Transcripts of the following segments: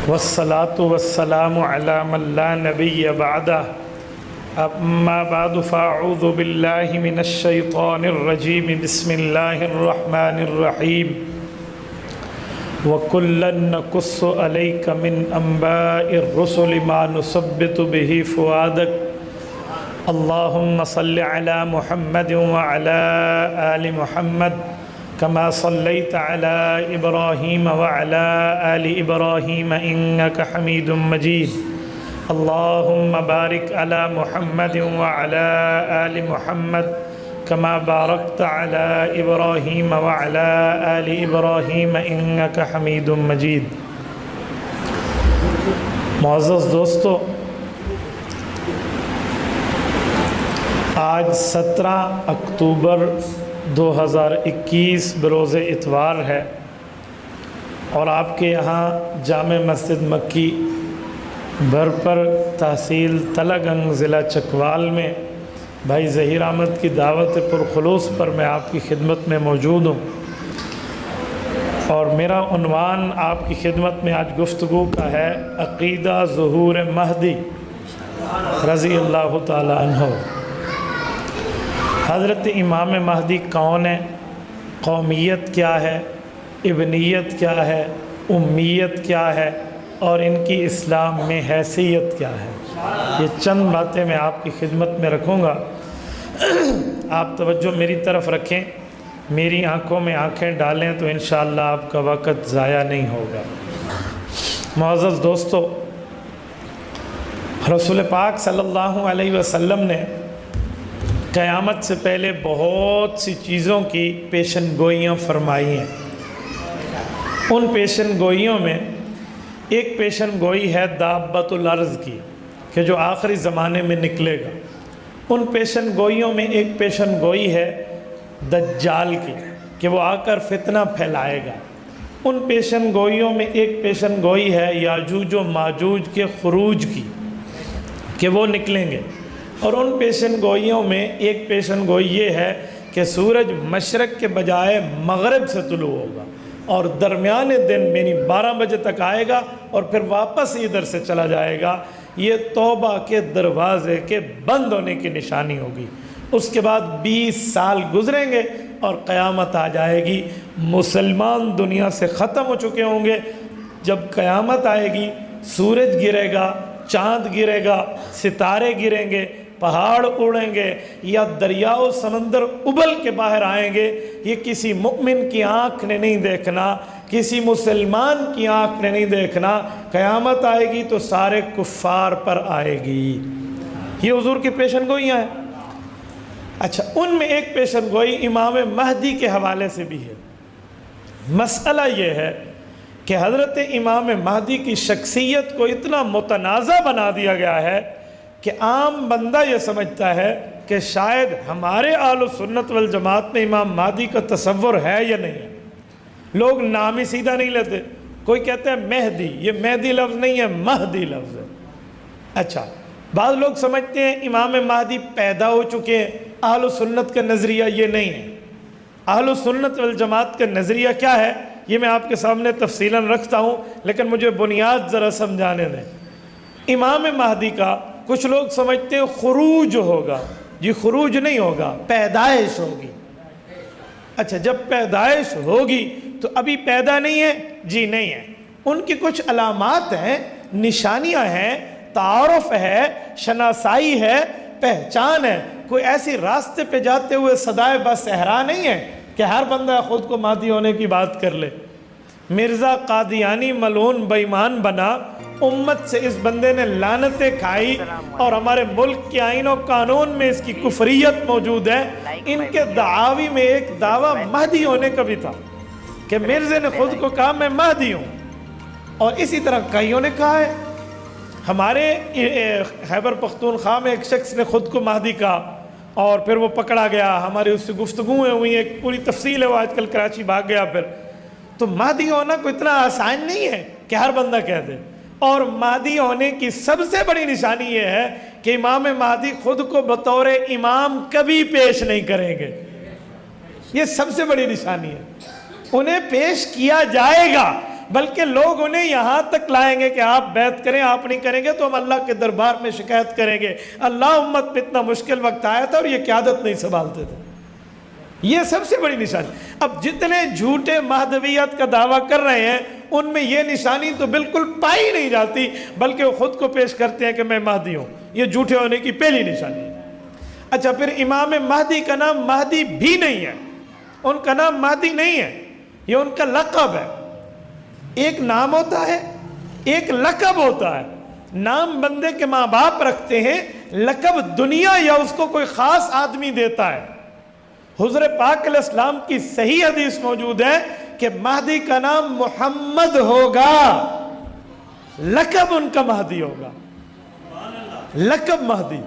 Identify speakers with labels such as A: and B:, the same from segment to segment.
A: والصلاة والسلام على من لا نبي بعده أما بعد فأعوذ بالله من الشيطان الرجيم بسم الله الرحمن الرحيم وكلا نقص عليك من أنباء الرسل ما نثبت به فؤادك اللهم صل على محمد وعلى آل محمد كما صليت على إبراهيم وعلى آل إبراهيم إنك حميد مجيد اللهم بارك على محمد وعلى آل محمد كما باركت على إبراهيم وعلى آل إبراهيم إنك حميد مجيد۔ معزز دوستو، آج 17 اکتوبر 2021 بروز اتوار ہے اور آپ کے یہاں جامع مسجد مکی بھرپر تحصیل تلگنگ ضلع چکوال میں بھائی ظہیر احمد کی دعوت پرخلوص پر میں آپ کی خدمت میں موجود ہوں، اور میرا عنوان آپ کی خدمت میں آج گفتگو کا ہے عقیدہ ظہور مہدی رضی اللہ تعالی عنہ۔ حضرت امام مہدی کون ہے، قومیت کیا ہے، ابنیت کیا ہے، امیت کیا ہے، اور ان کی اسلام میں حیثیت کیا ہے، یہ چند باتیں میں آپ کی خدمت میں رکھوں گا۔ آپ توجہ میری طرف رکھیں، میری آنکھوں میں آنکھیں ڈالیں تو انشاءاللہ آپ کا وقت ضائع نہیں ہوگا۔ معزز دوستو، رسول پاک صلی اللہ علیہ وسلم نے قیامت سے پہلے بہت سی چیزوں کی پیشن گوئیاں فرمائی ہیں۔ ان پیشن گوئیوں میں ایک پیشن گوئی ہے دابۃ الارض کی، کہ جو آخری زمانے میں نکلے گا۔ ان پیشن گوئیوں میں ایک پیشن گوئی ہے دجال کی، کہ وہ آ کر فتنہ پھیلائے گا۔ ان پیشن گوئیوں میں ایک پیشن گوئی ہے یاجوج و ماجوج کے خروج کی، کہ وہ نکلیں گے۔ اور ان پیشن گوئیوں میں ایک پیشن گوئی یہ ہے کہ سورج مشرق کے بجائے مغرب سے طلوع ہوگا اور درمیان دن یعنی 12 بجے تک آئے گا اور پھر واپس ادھر سے چلا جائے گا۔ یہ توبہ کے دروازے کے بند ہونے کی نشانی ہوگی۔ اس کے بعد 20 سال گزریں گے اور قیامت آ جائے گی۔ مسلمان دنیا سے ختم ہو چکے ہوں گے۔ جب قیامت آئے گی، سورج گرے گا، چاند گرے گا، ستارے گریں گے، پہاڑ اڑیں گے، یا دریا و سمندر ابل کے باہر آئیں گے۔ یہ کسی مومن کی آنکھ نے نہیں دیکھنا، کسی مسلمان کی آنکھ نے نہیں دیکھنا۔ قیامت آئے گی تو سارے کفار پر آئے گی۔ یہ حضور کی پیشن گوئیاں ہیں۔ اچھا، ان میں ایک پیشن گوئی امام مہدی کے حوالے سے بھی ہے۔ مسئلہ یہ ہے کہ حضرت امام مہدی کی شخصیت کو اتنا متنازع بنا دیا گیا ہے کہ عام بندہ یہ سمجھتا ہے کہ شاید ہمارے اہل سنت والجماعت میں امام مہدی کا تصور ہے یا نہیں ہے۔ لوگ نام ہی سیدھا نہیں لیتے۔ کوئی کہتا ہے مہدی، یہ مہدی لفظ نہیں ہے، مہدی لفظ ہے۔ اچھا، بعض لوگ سمجھتے ہیں امام مہدی پیدا ہو چکے ہیں۔ اہل سنت کا نظریہ یہ نہیں ہے۔ اہل سنت والجماعت کا نظریہ کیا ہے، یہ میں آپ کے سامنے تفصیلاً رکھتا ہوں، لیکن مجھے بنیاد ذرا سمجھانے دیں۔ امام مہدی کا کچھ لوگ سمجھتے ہیں خروج ہوگا۔ جی خروج نہیں ہوگا، پیدائش ہوگی۔ اچھا، جب پیدائش ہوگی تو ابھی پیدا نہیں ہے؟ جی نہیں ہے۔ ان کی کچھ علامات ہیں، نشانیاں ہیں، تعارف ہے، شناسائی ہے، پہچان ہے۔ کوئی ایسی راستے پہ جاتے ہوئے صدائے بصحرا نہیں ہے کہ ہر بندہ خود کو مہدی ہونے کی بات کر لے۔ مرزا قادیانی ملعون بے ایمان بنا، امت سے اس بندے نے لعنتیں کھائی، اور ہمارے ملک کے آئین و قانون میں اس کی کفریت موجود ہے۔ ان کے دعاوی میں ایک دعویٰ مہدی ہونے کا بھی تھا کہ مرزا نے خود کو کہا میں مہدی ہوں، اور اسی طرح کئیوں نے کہا ہے۔ ہمارے خیبر پختونخوا میں ایک شخص نے خود کو مہدی کہا اور پھر وہ پکڑا گیا، ہماری اس سے گفتگویں ہوئی، ایک پوری تفصیل ہے، وہ آج کل کراچی بھاگ گیا۔ پھر تو مہدی ہونا کوئی اتنا آسان نہیں ہے کہ ہر بندہ کہہ دے۔ اور مہدی ہونے کی سب سے بڑی نشانی یہ ہے کہ امام مہدی خود کو بطور امام کبھی پیش نہیں کریں گے۔ یہ سب سے بڑی نشانی ہے۔ انہیں پیش کیا جائے گا بلکہ لوگ انہیں یہاں تک لائیں گے کہ آپ بیعت کریں، آپ نہیں کریں گے تو ہم اللہ کے دربار میں شکایت کریں گے اللہ امت پہ اتنا مشکل وقت آیا تھا اور یہ قیادت نہیں سنبھالتے تھے۔ یہ سب سے بڑی نشانی۔ اب جتنے جھوٹے مہدویت کا دعویٰ کر رہے ہیں ان میں یہ نشانی تو بالکل پائی نہیں جاتی، بلکہ وہ خود کو پیش کرتے ہیں کہ میں مہدی ہوں۔ یہ جھوٹے ہونے کی پہلی نشانی ہے۔ اچھا، پھر امام مہدی کا نام مہدی بھی نہیں ہے، ان کا نام مہدی نہیں ہے، یہ ان کا لقب ہے۔ ایک نام ہوتا ہے، ایک لقب ہوتا ہے۔ نام بندے کے ماں باپ رکھتے ہیں، لقب دنیا یا اس کو کوئی خاص آدمی دیتا ہے۔ حضور پاک علیہ السلام کی صحیح حدیث موجود ہے کہ مہدی کا نام محمد ہوگا، لقب ان کا مہدی ہوگا، لقب مہدی۔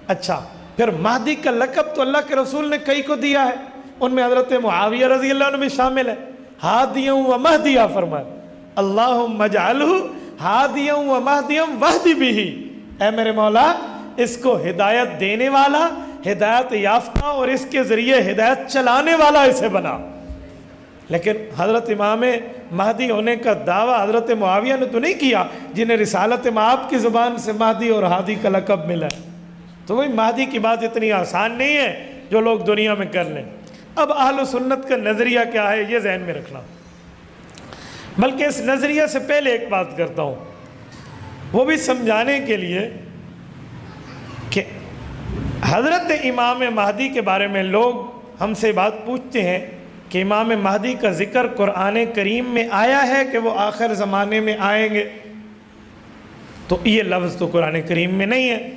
A: اچھا، پھر مہدی کا لقب تو اللہ کے رسول نے کئی کو دیا ہے، ان میں حضرت معاویہ رضی اللہ عنہ بھی شامل ہے۔ ہادیًا و مہدیٰ فرمائے، اللہم اجعلہ ہادیًا و مہدیٰ واہد بہ، اے میرے مولا اس کو ہدایت دینے والا، ہدایت یافتہ اور اس کے ذریعے ہدایت چلانے والا اسے بنا۔ لیکن حضرت امام مہدی ہونے کا دعویٰ حضرت معاویہ نے تو نہیں کیا جنہیں رسالت مآب کی زبان سے مہدی اور ہادی کا لقب ملا ہے۔ تو وہی مہدی کی بات اتنی آسان نہیں ہے جو لوگ دنیا میں کر لیں۔ اب اہل سنت کا نظریہ کیا ہے یہ ذہن میں رکھنا، بلکہ اس نظریے سے پہلے ایک بات کرتا ہوں، وہ بھی سمجھانے کے لیے کہ حضرت امام مہدی کے بارے میں لوگ ہم سے بات پوچھتے ہیں کہ امام مہدی کا ذکر قرآن کریم میں آیا ہے کہ وہ آخر زمانے میں آئیں گے، تو یہ لفظ تو قرآن کریم میں نہیں ہے۔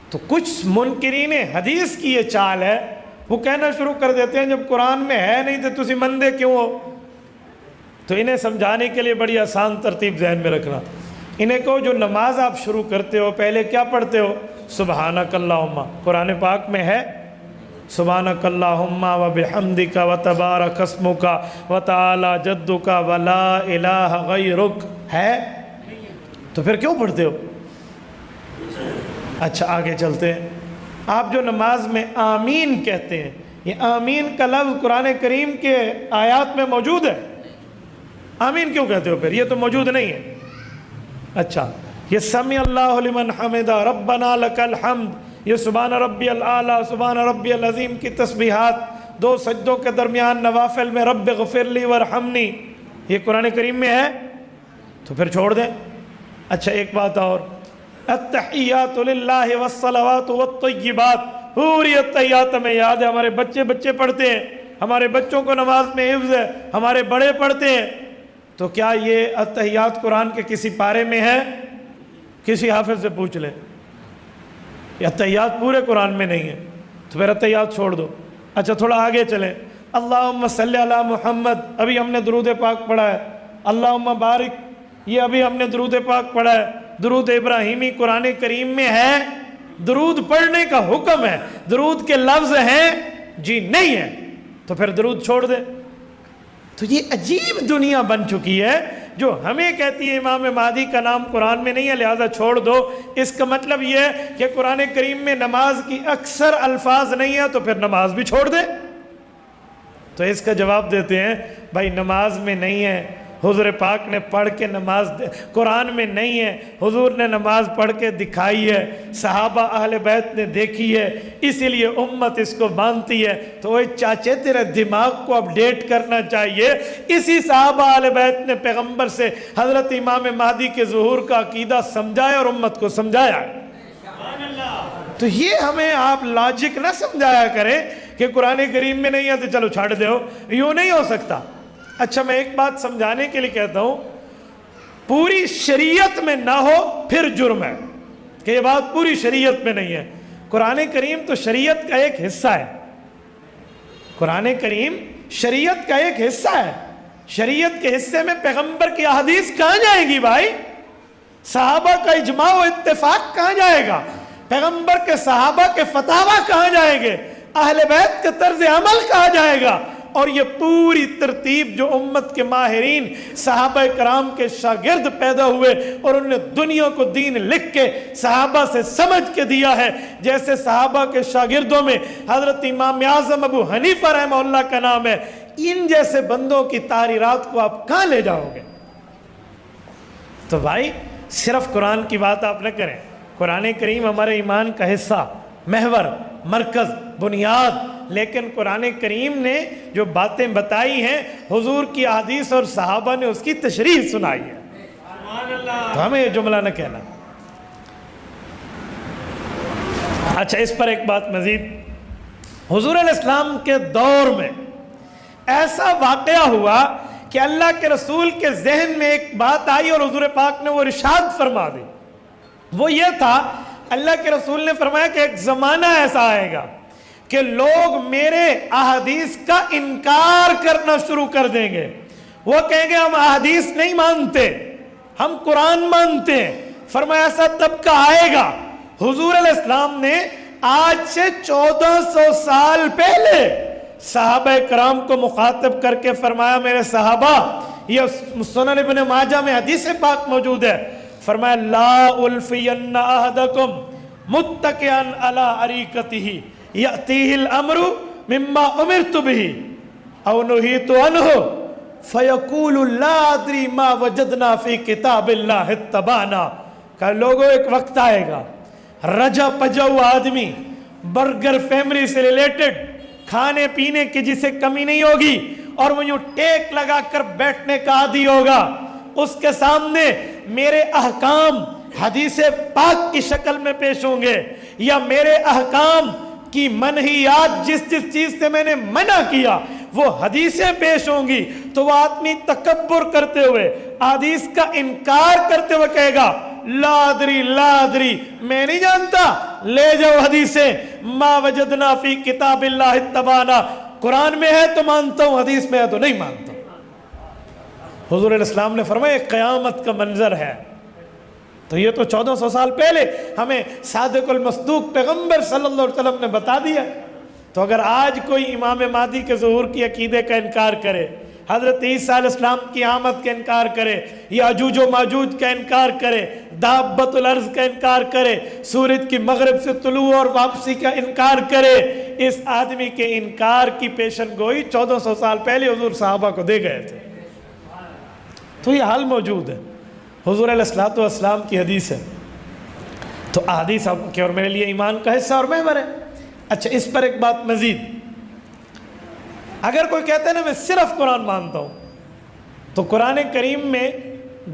A: تو کچھ منکرین حدیث کی یہ چال ہے، وہ کہنا شروع کر دیتے ہیں جب قرآن میں ہے نہیں تو تسی مندے کیوں ہو؟ تو انہیں سمجھانے کے لیے بڑی آسان ترتیب ذہن میں رکھنا، انہیں کہو جو نماز آپ شروع کرتے ہو پہلے کیا پڑھتے ہو؟ سبحانک اللہم۔ قرآن پاک میں ہے سبحانک اللہم و بحمدک و تبارک اسمک و تعالی جدک و لا الہ غیرک، ہے؟ تو پھر کیوں پڑھتے ہو؟ اچھا آگے چلتے ہیں، آپ جو نماز میں آمین کہتے ہیں، یہ آمین کا لفظ قرآن کریم کے آیات میں موجود ہے، آمین کیوں کہتے ہو پھر؟ یہ تو موجود نہیں ہے۔ اچھا، یہ سمیع اللہ لمن حمدہ ربنا لک الحمد، یہ سبحان ربی الاعلیٰ سبحان ربی العظیم کی تسبیحات دو سجدوں کے درمیان نوافل میں رب اغفر لی وارحمنی، یہ قرآن کریم میں ہے، تو پھر چھوڑ دیں۔ اچھا ایک بات اور، التحیات للہ والصلوات والطیبات، پوری التحیات میں یاد ہے، ہمارے بچے پڑھتے ہیں، ہمارے بچوں کو نماز میں حفظ ہے، ہمارے بڑے پڑھتے ہیں، تو کیا یہ التحیات قرآن کے کسی پارے میں ہے؟ کسی حافظ سے پوچھ لیں، یہ التحیات پورے قرآن میں نہیں ہے، تو پھر التحیات چھوڑ دو۔ اچھا تھوڑا آگے چلیں، اللہم صلی علی محمد، ابھی ہم نے درود پاک پڑھا ہے، اللہم بارک، یہ ابھی ہم نے درود پاک پڑھا ہے، درود ابراہیمی قرآن کریم میں ہے، درود پڑھنے کا حکم ہے، درود کے لفظ ہیں جی نہیں ہے، تو پھر درود چھوڑ دیں۔ تو یہ عجیب دنیا بن چکی ہے جو ہمیں کہتی ہے امام مہدی کا نام قرآن میں نہیں ہے لہذا چھوڑ دو، اس کا مطلب یہ ہے کہ قرآن کریم میں نماز کی اکثر الفاظ نہیں ہے تو پھر نماز بھی چھوڑ دیں۔ تو اس کا جواب دیتے ہیں بھائی نماز میں نہیں ہے، حضور پاک نے پڑھ کے نماز قرآن میں نہیں ہے، حضور نے نماز پڑھ کے دکھائی ہے، صحابہ اہل بیت نے دیکھی ہے، اسی لیے امت اس کو مانتی ہے۔ تو وہ چاچے تیرے دماغ کو اپڈیٹ کرنا چاہیے، اسی صحابہ اہل بیت نے پیغمبر سے حضرت امام مہدی کے ظہور کا عقیدہ سمجھایا اور امت کو سمجھایا۔ تو یہ ہمیں آپ لاجک نہ سمجھایا کریں کہ قرآن کریم میں نہیں ہے تو چلو چھاڑ دو، یوں نہیں ہو سکتا۔ اچھا میں ایک بات سمجھانے کے لیے کہتا ہوں، پوری شریعت میں نہ ہو پھر جرم ہے کہ یہ بات پوری شریعت میں نہیں ہے۔ قرآن کریم تو شریعت کا ایک حصہ ہے، قرآن کریم شریعت کا ایک حصہ ہے، شریعت کے حصے میں پیغمبر کی احادیث کہاں جائیں گی بھائی؟ صحابہ کا اجماع و اتفاق کہاں جائے گا؟ پیغمبر کے صحابہ کے فتاویٰ کہاں جائیں گے؟ اہل بیت کا طرز عمل کہاں جائے گا؟ اور یہ پوری ترتیب جو امت کے ماہرین صحابہ کرام کے شاگرد پیدا ہوئے اور انہوں نے دنیا کو دین لکھ کے صحابہ سے سمجھ کے دیا ہے، جیسے صحابہ کے شاگردوں میں حضرت امام اعظم ابو حنیفہ رحمہ اللہ کا نام ہے، ان جیسے بندوں کی تحریرات کو آپ کہاں لے جاؤ گے؟ تو بھائی صرف قرآن کی بات آپ نہ کریں، قرآن کریم ہمارے ایمان کا حصہ، محور، مرکز، بنیاد، لیکن قرآن کریم نے جو باتیں بتائی ہیں حضور کی احادیث اور صحابہ نے اس کی تشریح سنائی ہے، تو ہمیں یہ جملہ نہ کہنا۔ اچھا، اس پر ایک بات مزید، حضور علیہ السلام کے دور میں ایسا واقعہ ہوا کہ اللہ کے رسول کے ذہن میں ایک بات آئی اور حضور پاک نے وہ ارشاد فرما دی۔ وہ یہ تھا، اللہ کے رسول نے فرمایا کہ ایک زمانہ ایسا آئے گا کہ لوگ میرے احادیث کا انکار کرنا شروع کر دیں گے۔ وہ کہیں گے ہم احادیث نہیں مانتے، ہم قرآن مانتے ہیں۔ فرمایا ایسا طبقہ آئے گا۔ حضور علیہ السلام نے آج سے 1400 سال پہلے صحابہ کرام کو مخاطب کر کے فرمایا، میرے صحابہ، یہ سنن ابن ماجہ میں حدیث پاک موجود ہے، فرمایا لا الفین احدکم متکئا علی اریکتہ یأتیہ الامر مما امرت بہ او نہیت عنہ فیقول لا ادری ما وجدنا فی کتاب اللہ اتبعنا۔ کہ لوگوں ایک وقت آئے گا، رجا پجاؤ آدمی، برگر فیملی سے ریلیٹڈ، کھانے پینے کی جسے کمی نہیں ہوگی، اور وہ یوں ٹیک لگا کر بیٹھنے کا عادی ہوگا، اس کے سامنے میرے احکام حدیث پاک کی شکل میں پیش ہوں گے، یا میرے احکام کی منہیات جس چیز سے میں نے منع کیا وہ حدیثیں پیش ہوں گی، تو وہ آدمی تکبر کرتے ہوئے، حدیث کا انکار کرتے ہوئے کہے گا لا ادری لا ادری، میں نہیں جانتا، لے جاؤ حدیثیں، ما وجدنا فی کتاب اللہ اتبعنا، قرآن میں ہے تو مانتا ہوں، حدیث میں ہے تو نہیں مانتا۔ حضور علیہ السلام نے فرمایا قیامت کا منظر ہے۔ تو یہ تو 1400 سال پہلے ہمیں صادق المصدوق پیغمبر صلی اللہ علیہ وسلم نے بتا دیا۔ تو اگر آج کوئی امام مہدی کے ظہور کی عقیدے کا انکار کرے، حضرت عیسیٰ علیہ السلام کی آمد کا انکار کرے، یاجوج و ماجوج کا انکار کرے، دابت الارض کا انکار کرے، سورج کی مغرب سے طلوع اور واپسی کا انکار کرے، اس آدمی کے انکار کی پیشن گوئی 1400 سال پہلے حضور صحابہ کو دے گئے تھے۔ تو یہ حال موجود ہے۔ حضور علیہ السلام کی حدیث ہے، تو احادیث آپ کے اور میرے لیے ایمان کا حصہ اور محور ہے۔ اچھا، اس پر ایک بات مزید، اگر کوئی کہتا ہے نا میں صرف قرآن مانتا ہوں، تو قرآن کریم میں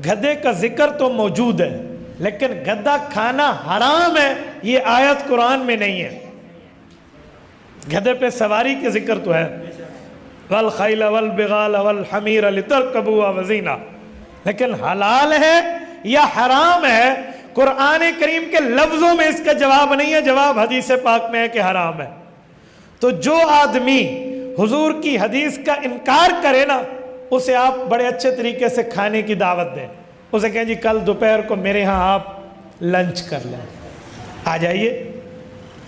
A: گدھے کا ذکر تو موجود ہے، لیکن گدھا کھانا حرام ہے یہ آیت قرآن میں نہیں ہے۔ گدھے پہ سواری کے ذکر تو ہے، والخیل والبغال والحمیر لترکبوا وزینہ، لیکن حلال ہے یا حرام ہے قرآن کریم کے لفظوں میں اس کا جواب نہیں ہے، جواب حدیث پاک میں ہے کہ حرام ہے۔ تو جو آدمی حضور کی حدیث کا انکار کرے نا، اسے آپ بڑے اچھے طریقے سے کھانے کی دعوت دیں، اسے کہیں جی کل دوپہر کو میرے ہاں آپ لنچ کر لیں، آ جائیے۔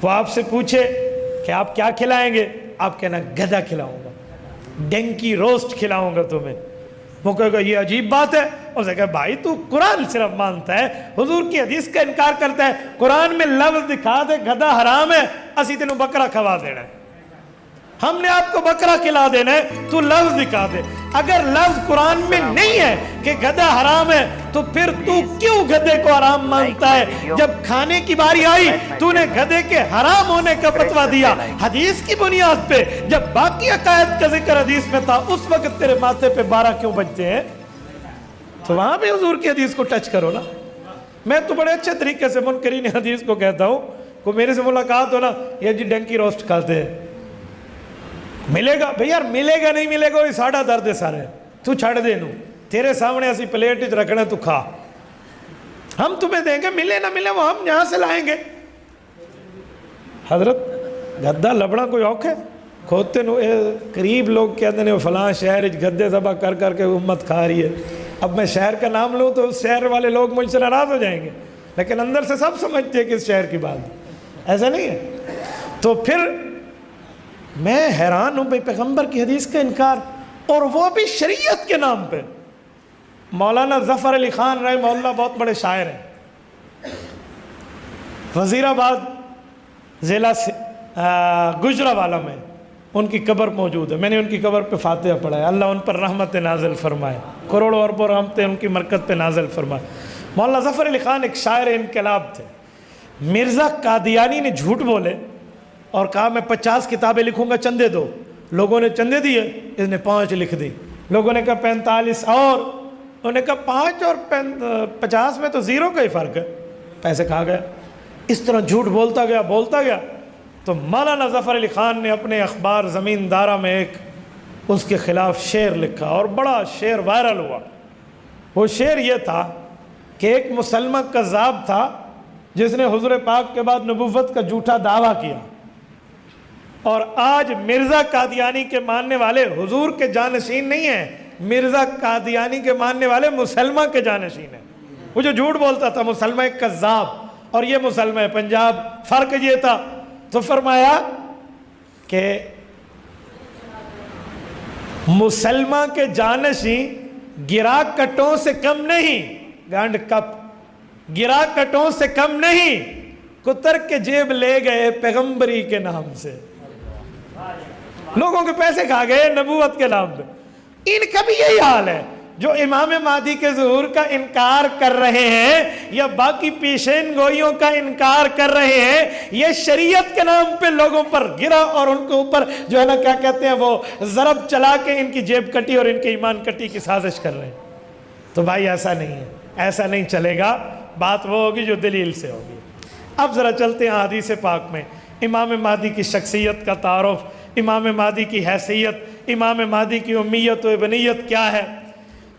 A: وہ آپ سے پوچھے کہ آپ کیا کھلائیں گے، آپ کہنا گدھا کھلاؤں گا، ڈنکی روسٹ کھلاؤں گا تمہیں۔ وہ کہے گا یہ عجیب بات ہے، اسے کہا بھائی تو قرآن صرف مانتا ہے، حضور کی حدیث کا انکار کرتا ہے، قرآن میں لفظ دکھا دے گدھا حرام ہے، اسی تینوں بکرا کھوا دینا ہے، ہم نے آپ کو بکرا کھلا دینا ہے، تو لفظ دکھا دے۔ اگر لفظ قرآن میں نہیں ہے کہ گدھا حرام ہے، تو پھر تو کیوں گدھے کو حرام مانتا ہے؟ جب کھانے کی باری آئی تو نے گدھے کے حرام ہونے کا فتویٰ دیا حدیث کی بنیاد پہ، جب باقی عقائد کا ذکر حدیث میں تھا اس وقت تیرے ماتھے پہ 12 کیوں بجتے ہیں؟ تو وہاں بھی حضور کی حدیث کو ٹچ کرو نا۔ میں تو بڑے اچھے طریقے سے منکرین حدیث کو کہتا ہوں، کوئی میرے سے ملاقات ہو نا، یہ جی ڈنکی روسٹ کھاتے ہیں، ملے گا بھئی یار، ملے گا نہیں ملے گا، یہ ساڑھا درد ہے سارے، تو چھڑ دے نو، تیرے سامنے ایسی پلیٹ رکھنا تو کھا، ہم تمہیں دیں گے، ملے نہ ملے وہ ہم یہاں سے لائیں گے۔ حضرت گدھا لبنا کوئی اوکھ ہے؟ کھوتے نو قریب لوگ کہتے ہیں فلاں شہر گدھے ذبح کر کر کے امت کھا رہی ہے۔ اب میں شہر کا نام لوں تو اس شہر والے لوگ مجھ سے ناراض ہو جائیں گے، لیکن اندر سے سب سمجھتے ہیں کہ اس شہر کی بات ایسا نہیں ہے۔ تو پھر میں حیران ہوں بھئی پیغمبر کی حدیث کا انکار، اور وہ بھی شریعت کے نام پہ۔ مولانا ظفر علی خان رحمہ اللہ بہت بڑے شاعر ہیں، وزیر آباد ضلع گجرانوالہ میں ان کی قبر موجود ہے، میں نے ان کی قبر پہ فاتحہ پڑھا ہے، اللہ ان پر رحمت نازل فرمائے۔ کروڑوں اربوں رحمتیں ان کی مرکت پہ نازل فرمائے۔ مولانا ظفر علی خان ایک شاعر انقلاب تھے۔ مرزا قادیانی نے جھوٹ بولے اور کہا میں 50 کتابیں لکھوں گا، چندے دو۔ لوگوں نے چندے دیے، اس نے 5 لکھ دی۔ لوگوں نے کہا 45 اور، انہوں نے کہا 5 اور 50 میں تو 0 کا ہی فرق ہے، پیسے کھا گیا۔ اس طرح جھوٹ بولتا گیا تو مولانا ظفر علی خان نے اپنے اخبار زمیندارہ میں ایک اس کے خلاف شعر لکھا اور بڑا شعر وائرل ہوا۔ وہ شعر یہ تھا کہ ایک مسلمہ کذاب تھا جس نے حضور پاک کے بعد نبوت کا جھوٹا دعویٰ کیا، اور آج مرزا قادیانی کے ماننے والے حضور کے جانشین نہیں ہیں، مرزا قادیانی کے ماننے والے مسلمہ کے جانشین ہیں۔ وہ جو جھوٹ بولتا تھا مسلمہ کذاب، اور یہ مسلمہ پنجاب، فرق یہ تھا۔ تو فرمایا کہ مسلمہ کے جانشین گرا کٹوں سے کم نہیں، گانڈ کپ گرا کٹوں سے کم نہیں، کتر کے جیب لے گئے پیغمبری کے نام سے۔ لوگوں کے پیسے کھا گئے نبوت کے نام پہ۔ ان کا بھی یہی حال ہے جو امام مہدی کے ظہور کا انکار کر رہے ہیں یا باقی پیشین گوئیوں کا انکار کر رہے ہیں، یہ شریعت کے نام پہ لوگوں پر گرا اور ان کے اوپر جو ہے نا کیا کہتے ہیں وہ ضرب چلا کے ان کی جیب کٹی اور ان کے ایمان کٹی کی سازش کر رہے ہیں۔ تو بھائی ایسا نہیں ہے، ایسا نہیں چلے گا۔ بات وہ ہوگی جو دلیل سے ہوگی۔ اب ذرا چلتے ہیں حدیث پاک میں امام مہدی کی شخصیت کا تعارف، امام مہدی کی حیثیت، امام مہدی کی امیت و ابنیت کیا ہے۔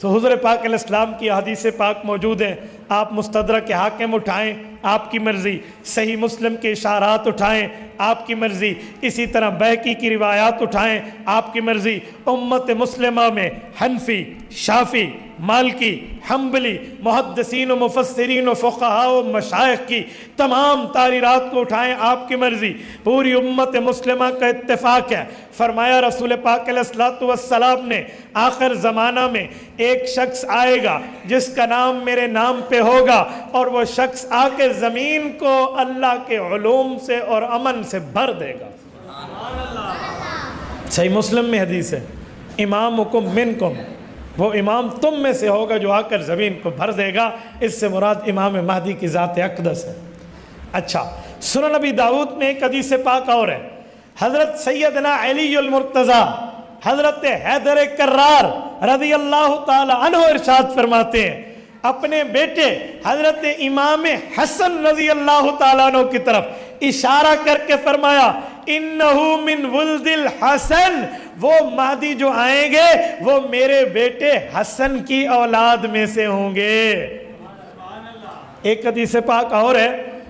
A: تو حضور پاک علیہ السلام کی حدیث پاک موجود ہیں، آپ مستدرک حاکم اٹھائیں آپ کی مرضی، صحیح مسلم کے اشارات اٹھائیں آپ کی مرضی، اسی طرح بہقی کی روایات اٹھائیں آپ کی مرضی۔ امت مسلمہ میں حنفی، شافی، مالکی، حنبلی، محدثین و مفسرین و فقہاء و مشائخ کی تمام تحریرات کو اٹھائیں آپ کی مرضی۔ پوری امت مسلمہ کا اتفاق ہے، فرمایا رسول پاک علیہ السلام نے آخر زمانہ میں ایک شخص آئے گا جس کا نام میرے نام پہ ہوگا، اور وہ شخص آ کے زمین کو اللہ کے علوم سے اور امن سے بھر دے گا۔ صحیح مسلم میں حدیث ہے، امامکم منکم، وہ امام تم میں سے ہوگا جو آ کر زمین کو بھر دے گا۔ اس سے مراد امام مہدی کی ذات اقدس ہے۔ اچھا، سنن نبی داؤد میں ایک حدیث پاک اور ہے، حضرت سیدنا علی المرتضیٰ حضرت حیدر کرار رضی اللہ تعالی عنہ ارشاد فرماتے ہیں، اپنے بیٹے حضرت امام حسن رضی اللہ تعالیٰ عنہ کی طرف اشارہ کر کے فرمایا، انہو من ولد الحسن، وہ مہدی جو آئیں گے وہ میرے بیٹے حسن کی اولاد میں سے ہوں گے۔ ایک حدیث پاک اور ہے،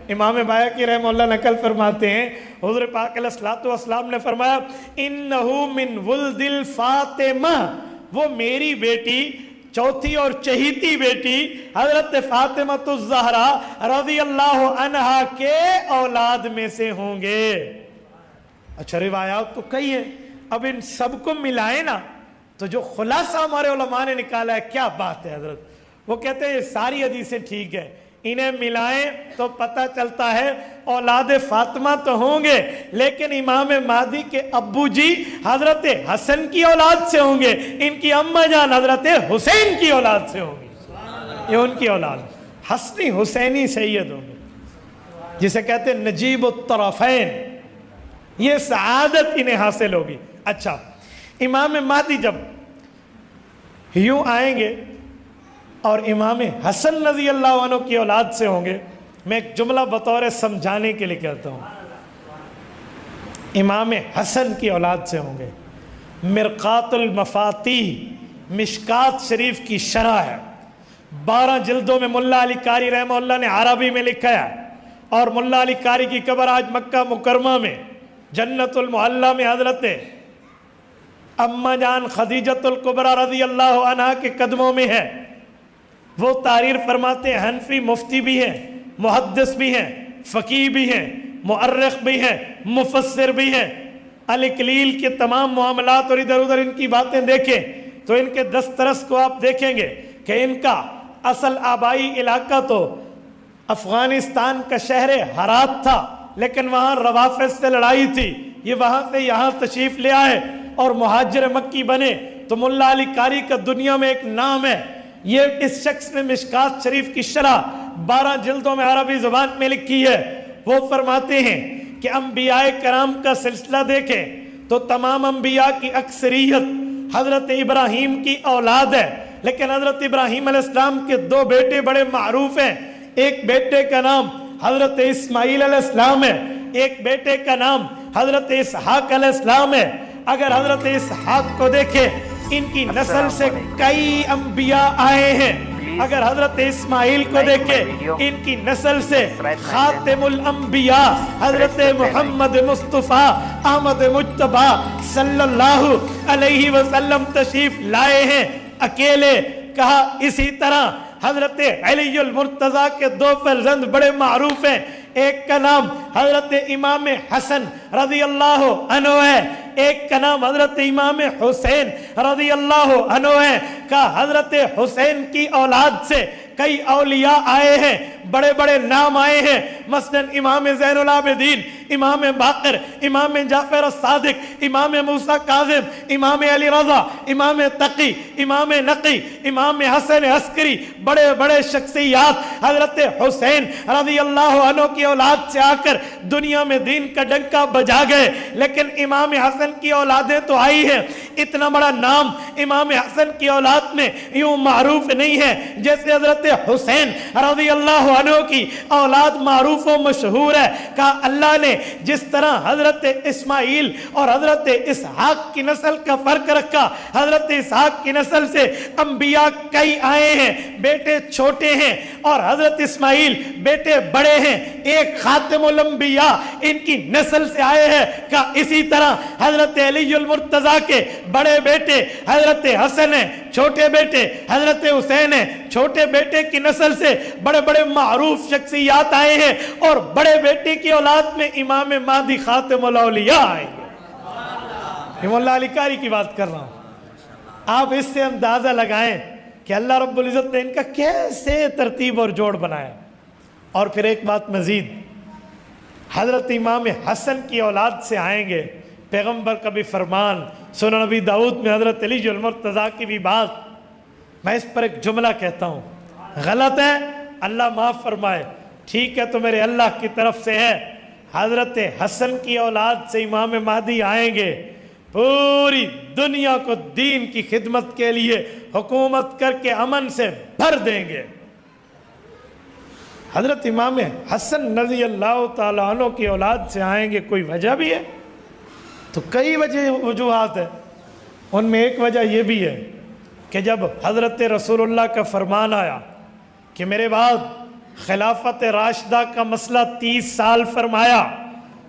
A: امام بایقی رحمہ اللہ نقل فرماتے ہیں، حضور پاک علیہ السلام نے فرمایا، انہو من ولد الفاطمہ، وہ میری بیٹی چوتھی اور چہیتی بیٹی حضرت فاطمہ الزہرا رضی اللہ عنہا کے اولاد میں سے ہوں گے۔ اچھا، روایات تو کئی ہیں، اب ان سب کو ملائیں نا تو جو خلاصہ ہمارے علماء نے نکالا ہے کیا بات ہے حضرت، وہ کہتے ہیں یہ ساری حدیثیں ٹھیک ہیں، انہیں ملائیں تو پتہ چلتا ہے اولاد فاطمہ تو ہوں گے، لیکن امام مہدی کے ابو جی حضرت حسن کی اولاد سے ہوں گے، ان کی اماں جان حضرت حسین کی اولاد سے ہوں گی، یہ ان کی اولاد حسنی حسینی سید ہوں گے، جسے کہتے ہیں نجیب الطرفین، یہ سعادت انہیں حاصل ہوگی۔ اچھا، امام مہدی جب یوں آئیں گے اور امام حسن رضی اللہ عنہ کی اولاد سے ہوں گے، میں ایک جملہ بطور سمجھانے کے لیے کہتا ہوں، امام حسن کی اولاد سے ہوں گے۔ مرقات المفاتیح مشکات شریف کی شرح ہے، 12 جلدوں میں ملا علی قاری رحمہ اللہ نے عربی میں لکھا ہے، اور ملا علی قاری کی قبر آج مکہ مکرمہ میں جنت المعلی میں حضرت اماں جان خدیجۃ الکبریٰ رضی اللہ عنہ کے قدموں میں ہے۔ وہ تحریر فرماتے ہیں، حنفی مفتی بھی ہیں، محدث بھی ہیں، فقیہ بھی ہیں، مؤرخ بھی ہیں، مفسر بھی ہیں۔ الکلیل کے تمام معاملات اور ادھر ادھر ان کی باتیں دیکھیں تو ان کے دسترس کو آپ دیکھیں گے کہ ان کا اصل آبائی علاقہ تو افغانستان کا شہر ہرات تھا، لیکن وہاں روافظ سے لڑائی تھی، یہ وہاں سے یہاں تشریف لے آئے اور مہاجر مکی بنے۔ تو ملا علی قاری کا دنیا میں ایک نام ہے. یہ اس شخص نے مشکات شریف کی شرح 12 جلدوں میں عربی زبان میں لکھی ہے. وہ فرماتے ہیں کہ انبیاء کرام کا سلسلہ دیکھیں تو تمام انبیاء کی اکثریت حضرت ابراہیم کی اولاد ہے، لیکن حضرت ابراہیم علیہ السلام کے 2 بیٹے بڑے معروف ہیں. ایک بیٹے کا نام حضرت اسماعیل علیہ السلام ہے، ایک بیٹے کا نام حضرت اسحاق علیہ السلام ہے. اگر حضرت اسحاق کو دیکھیں ان کی نسل سے کئی انبیاء آئے ہیں. اگر حضرت اسماعیل کو دیکھیں ان کی نسل سے خاتم الانبیاء حضرت محمد مصطفیٰ احمد مجتبی صلی اللہ علیہ وسلم تشریف لائے ہیں اکیلے. کہا اسی طرح حضرت علی المرتضیٰ کے 2 فرزند بڑے معروف ہیں. ایک کا نام حضرت امام حسن رضی اللہ عنہ ہے، ایک کا نام حضرت امام حسین رضی اللہ عنہ ہے. کہ حضرت حسین کی اولاد سے کئی اولیاء آئے ہیں، بڑے بڑے نام آئے ہیں. مثلا امام زین العابدین، امام باقر، امام جعفر الصادق، امام موسیٰ کاظم، امام علی رضا، امام تقی، امام نقی، امام حسن عسکری، بڑے بڑے شخصیات حضرت حسین رضی اللہ عنہ کی اولاد سے آ کر دنیا میں دین کا ڈنکا بجا گئے. لیکن امام حسن کی اولادیں تو آئی ہیں. اتنا بڑا نام امام حسن کی اولاد میں یوں معروف نہیں ہے جیسے حضرت حسین رضی اللہ عنہ کی اولاد معروف و مشہور ہے. کہا اللہ نے جس طرح حضرت اسماعیل اور حضرت اسحاق کی نسل کا فرق رکھا، حضرت اسحاق کی نسل سے انبیاء کئی آئے ہیں، بیٹے چھوٹے ہیں، اور حضرت اسماعیل بیٹے بڑے ہیں، ایک خاتم الانبیاء ان کی نسل سے آئے ہیں. کہا اسی طرح حضرت علی المرتضیٰ کے بڑے بیٹے حضرت حسن ہیں، چھوٹے بیٹے حضرت حسین ہیں، چھوٹے بیٹے کی نسل سے بڑے بڑے معروف شخصیات آئے ہیں، اور بڑے بیٹے کی اولاد میں امام مہدی خاتم الاولیاء آئے ہیں. مولا علی قاری کی بات کر رہا ہوں. آپ اس سے اندازہ لگائیں کہ اللہ رب العزت نے ان کا کیسے ترتیب اور جوڑ بنایا. اور پھر ایک بات مزید، حضرت امام حسن کی اولاد سے آئیں گے. پیغمبر کا بھی فرمان، سنن نبی داؤد میں حضرت علی المرتضیٰ کی بھی بات. میں اس پر ایک جملہ کہتا ہوں، غلط ہے اللہ معاف فرمائے، ٹھیک ہے تو میرے اللہ کی طرف سے ہے. حضرت حسن کی اولاد سے امام مہدی آئیں گے، پوری دنیا کو دین کی خدمت کے لیے حکومت کر کے امن سے بھر دیں گے. حضرت امام حسن رضی اللہ تعالیٰ عنہ کی اولاد سے آئیں گے، کوئی وجہ بھی ہے؟ تو کئی وجوہات ہیں. ان میں ایک وجہ یہ بھی ہے کہ جب حضرت رسول اللہ کا فرمان آیا کہ میرے بعد خلافت راشدہ کا مسئلہ 30 سال فرمایا،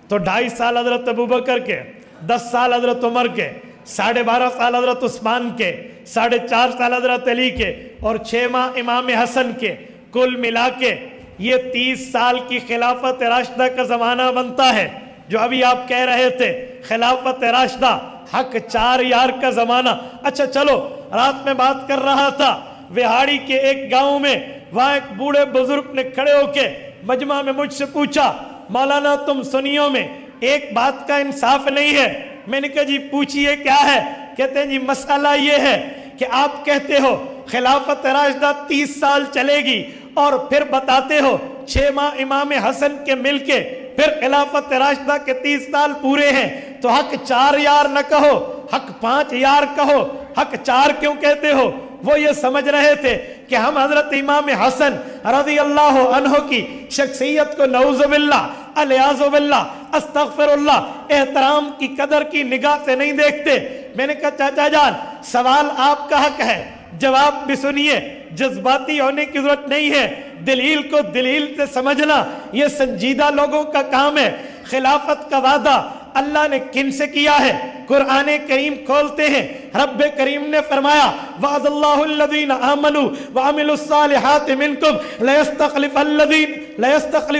A: تو 2.5 سال حضرت ابوبکر کے، 10 سال حضرت عمر کے، 12.5 سال حضرت عثمان کے، 4.5 سال حضرت علی کے، اور 6 ماہ امام حسن کے، کل ملا کے یہ 30 سال کی خلافت راشدہ کا زمانہ بنتا ہے. جو ابھی آپ کہہ رہے تھے خلافت راشدہ حق 4 یار کا زمانہ. اچھا چلو، رات میں بات کر رہا تھا وہاڑی کے ایک گاؤں میں، وہاں ایک بوڑھے بزرگ نے کھڑے ہو کے مجمع میں مجھ سے پوچھا، مولانا تم سنیوں میں ایک بات کا انصاف نہیں ہے. میں نے کہا جی پوچھئے کیا ہے؟ کہتے ہیں جی مسئلہ یہ ہے کہ آپ کہتے ہو خلافت راشدہ 30 سال چلے گی، اور پھر بتاتے ہو 6 ماہ امام حسن کے مل کے پھر خلافت راشدہ کے 30 سال پورے ہیں، تو حق 4 یار نہ کہو، حق 5 یار کہو. حق 4 کیوں کہتے ہو؟ وہ یہ سمجھ رہے تھے کہ ہم حضرت امام حسن رضی اللہ عنہ کی شخصیت کو نعوذ باللہ، الیاذ باللہ، استغفر اللہ، احترام کی قدر کی نگاہ سے نہیں دیکھتے. میں نے کہا چاچا جان سوال آپ کا حق ہے، جواب بھی سنیے، جذباتی ہونے کی ضرورت نہیں ہے، دلیل کو دلیل سے سمجھنا یہ سنجیدہ لوگوں کا کام ہے. خلافت کا وعدہ اللہ نے کن سے کیا ہے؟ قرآن کریم کھولتے ہیں، رب کریم نے فرمایا وعد اللہ الذین آمنوا وعملوا الصالحات منکم لیستخلف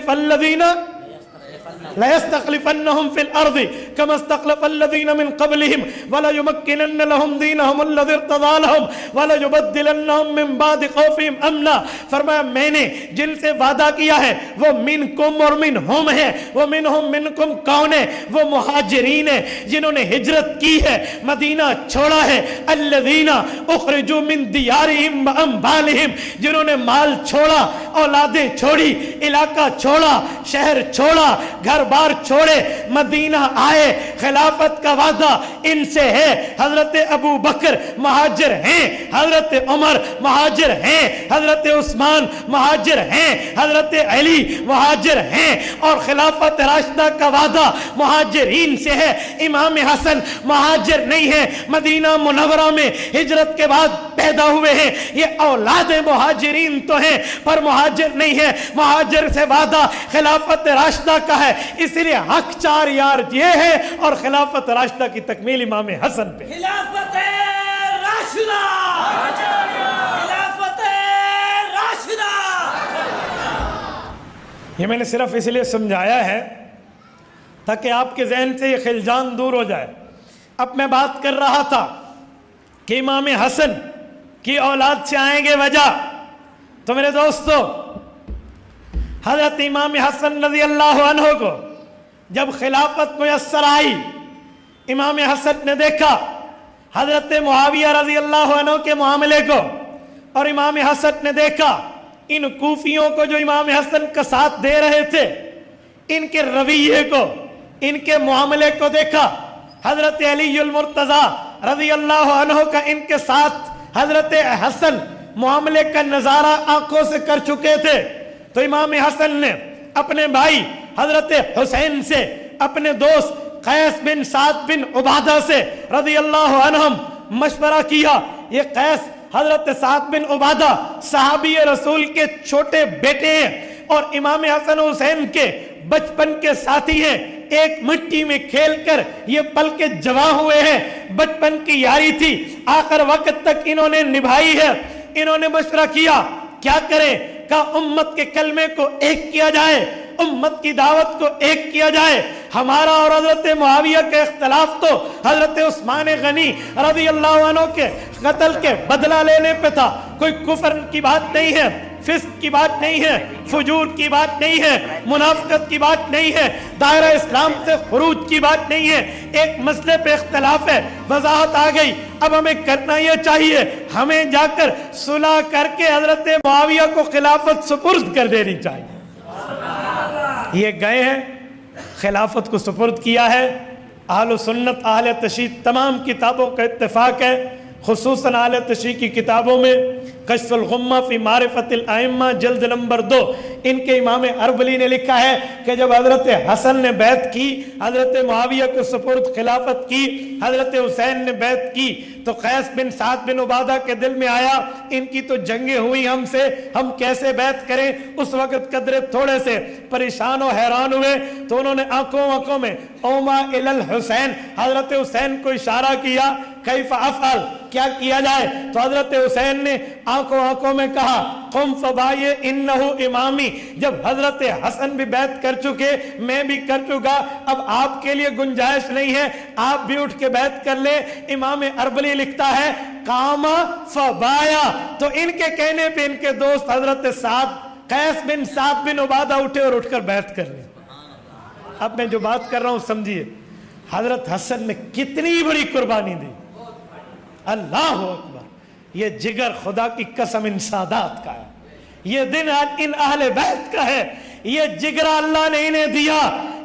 A: الذین لَيَسْتَخْلِفَنَّهُمْ فِي الْأَرْضِ كَمَا اسْتَخْلَفَ الَّذِينَ مِنْ قَبْلِهِمْ وَلَيُمَكِّنَنَّ لَهُمْ دِينَهُمُ الَّذِي ارْتَضَىٰ لَهُمْ وَلَيُبَدِّلَنَّهُمْ مِنْ بَعْدِ خَوْفِهِمْ أَمْنًا. فرمایا میں نے جن سے وعدہ کیا ہے وہ منکم اور منہم ہے. وہ منہم منکم کون ہے؟ وہ مہاجرین ہیں جنہوں نے ہجرت کی ہے، مدینہ چھوڑا ہے. الذین اخرجوا من دیارہم واموالہم، جنہوں نے مال چھوڑا، اولادیں چھوڑی، علاقہ چھوڑا، شہر چھوڑا، گھر بار چھوڑے، مدینہ آئے. خلافت کا وعدہ ان سے ہے. حضرت ابو بکر مہاجر ہیں، حضرت عمر مہاجر ہیں، حضرت عثمان مہاجر ہیں، حضرت علی مہاجر ہیں. اور خلافت راشدہ کا وعدہ مہاجرین سے ہے. امام حسن مہاجر نہیں ہے، مدینہ منورہ میں ہجرت کے بعد پیدا ہوئے ہیں. یہ اولاد مہاجرین تو ہیں پر مہاجر نہیں ہے. مہاجر سے وعدہ خلافت راشدہ کا ہے، اس لیے حق 4 یار یہ ہے اور خلافت راشدہ کی تکمیل امام حسن پہ.
B: خلافت راشدہ، خلافت راشدہ.
A: یہ میں نے صرف اس لیے سمجھایا ہے تاکہ آپ کے ذہن سے یہ خلجان دور ہو جائے. اب میں بات کر رہا تھا کہ امام حسن کی اولاد سے آئیں گے وجہ. تو میرے دوستو، حضرت امام حسن رضی اللہ عنہ کو جب خلافت میسر آئی، امام حسن نے دیکھا حضرت معاویہ رضی اللہ عنہ کے معاملے کو، اور امام حسن نے دیکھا ان کوفیوں کو جو امام حسن کا ساتھ دے رہے تھے، ان کے رویے کو، ان کے معاملے کو دیکھا. حضرت علی المرتضیٰ رضی اللہ عنہ کا ان کے ساتھ حضرت حسن معاملے کا نظارہ آنکھوں سے کر چکے تھے. تو امام حسن نے اپنے بھائی حضرت حسین سے، اپنے دوست قیس بن سعد بن عبادہ سے رضی اللہ عنہم مشورہ کیا. یہ قیس حضرت سعد بن عبادہ صحابی رسول کے چھوٹے بیٹے ہیں اور امام حسن حسین کے بچپن کے ساتھی ہیں. ایک مٹی میں کھیل کر یہ پل کے جوان ہوئے ہیں. بچپن کی یاری تھی، آخر وقت تک انہوں نے نبھائی ہے. انہوں نے مشورہ کیا کیا کریں؟ کہا امت کے کلمے کو ایک کیا جائے، امت کی دعوت کو ایک کیا جائے. ہمارا اور حضرت معاویہ کے اختلاف تو حضرت عثمان غنی رضی اللہ عنہ کے قتل کے بدلہ لینے پہ تھا. کوئی کفر کی بات نہیں ہے، فسق کی بات نہیں ہے، فجور کی بات نہیں ہے، منافقت کی بات نہیں ہے، دائرہ اسلام سے خروج کی بات نہیں ہے. ایک مسئلے پہ اختلاف ہے، وضاحت آ گئی. اب ہمیں کرنا یہ چاہیے، ہمیں جا کر صلح کر کے حضرت معاویہ کو خلافت سپرد کر دینی چاہیے. یہ گئے ہیں، خلافت کو سپرد کیا ہے. اہل سنت، اہل تشیع تمام کتابوں کا اتفاق ہے، خصوصاً اہل تشیع کی کتابوں میں کشف الغمہ فی معرفت الائمہ جلد نمبر 2، ان کے امام اربلی نے لکھا ہے کہ جب حضرت حسن نے بیعت کی، حضرت معاویہ کو سپرد خلافت کی، حضرت حسین نے بیعت کی، تو قیس بن سعد بن عبادہ کے دل میں آیا ان کی تو جنگیں ہوئی ہم سے، ہم کیسے بیعت کریں. اس وقت قدرے تھوڑے سے پریشان و حیران ہوئے تو انہوں نے آنکھوں میں اوما الی الحسین، حضرت حسین کو اشارہ کیا. کیف افعل، کیا کیا جائے؟ تو حضرت حسین نے آنکھوں میں کہا قم فبایع انہ امامی. جب حضرت حسن بھی بیعت کر چکے، میں بھی کر چکا، اب آپ کے لیے گنجائش نہیں ہے، آپ بھی اٹھ کے بیعت کر لیں. امام اربلی لکھتا ہے قام فبایا، تو ان کے کہنے پہ ان کے دوست حضرت قیس بن سعد بن عبادہ اٹھے اور اٹھ کر بیعت کر لیں. اب میں جو بات کر رہا ہوں سمجھیے، حضرت حسن نے کتنی بڑی قربانی دی. اللہ اکبر. یہ جگر خدا کی قسم ان سادات کا ہے، یہ دن ان اہل بیت کا ہے. یہ جگرہ اللہ نے انہیں دیا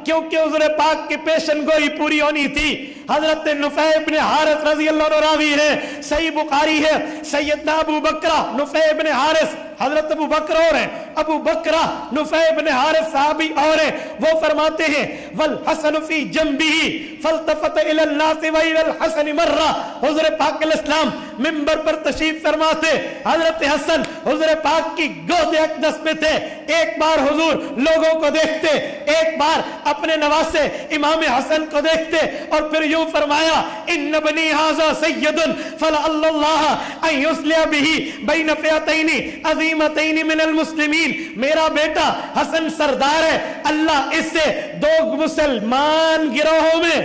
A: کیونکہ حضور پاک کی پیشن گوئی پوری ہونی تھی. حضرت نفیع ابن حارث رضی اللہ عنہ راوی ہے، صحیح بخاری ہے، سیدنا ابو بکرہ نفیع ابن حارث، حضرت ابو بکر اور ہیں، ابو بکرہ نفیع ابن حارث صحابی اور ہیں. وہ فرماتے ہیں والحسن فی جنبہ فالتفت الی الناس و الی الحسن مرہ. حضور پاک علیہ السلام منبر پر تشریف فرما تھے، حضرت حسن حضور پاک کی گود اقدس میں تھے، ایک بار حضور لوگوں کو دیکھتے، ایک بار اپنے نواسے امام حسن کو دیکھتے اور پھر یوں فرمایا ان بنی ھذا سید فلعل اللہ ان یصلح بہ بین فئتین عظیمتین من المسلمین، میرا بیٹا حسن سردار ہے، اللہ اس سے دو مسلمان گروہوں میں،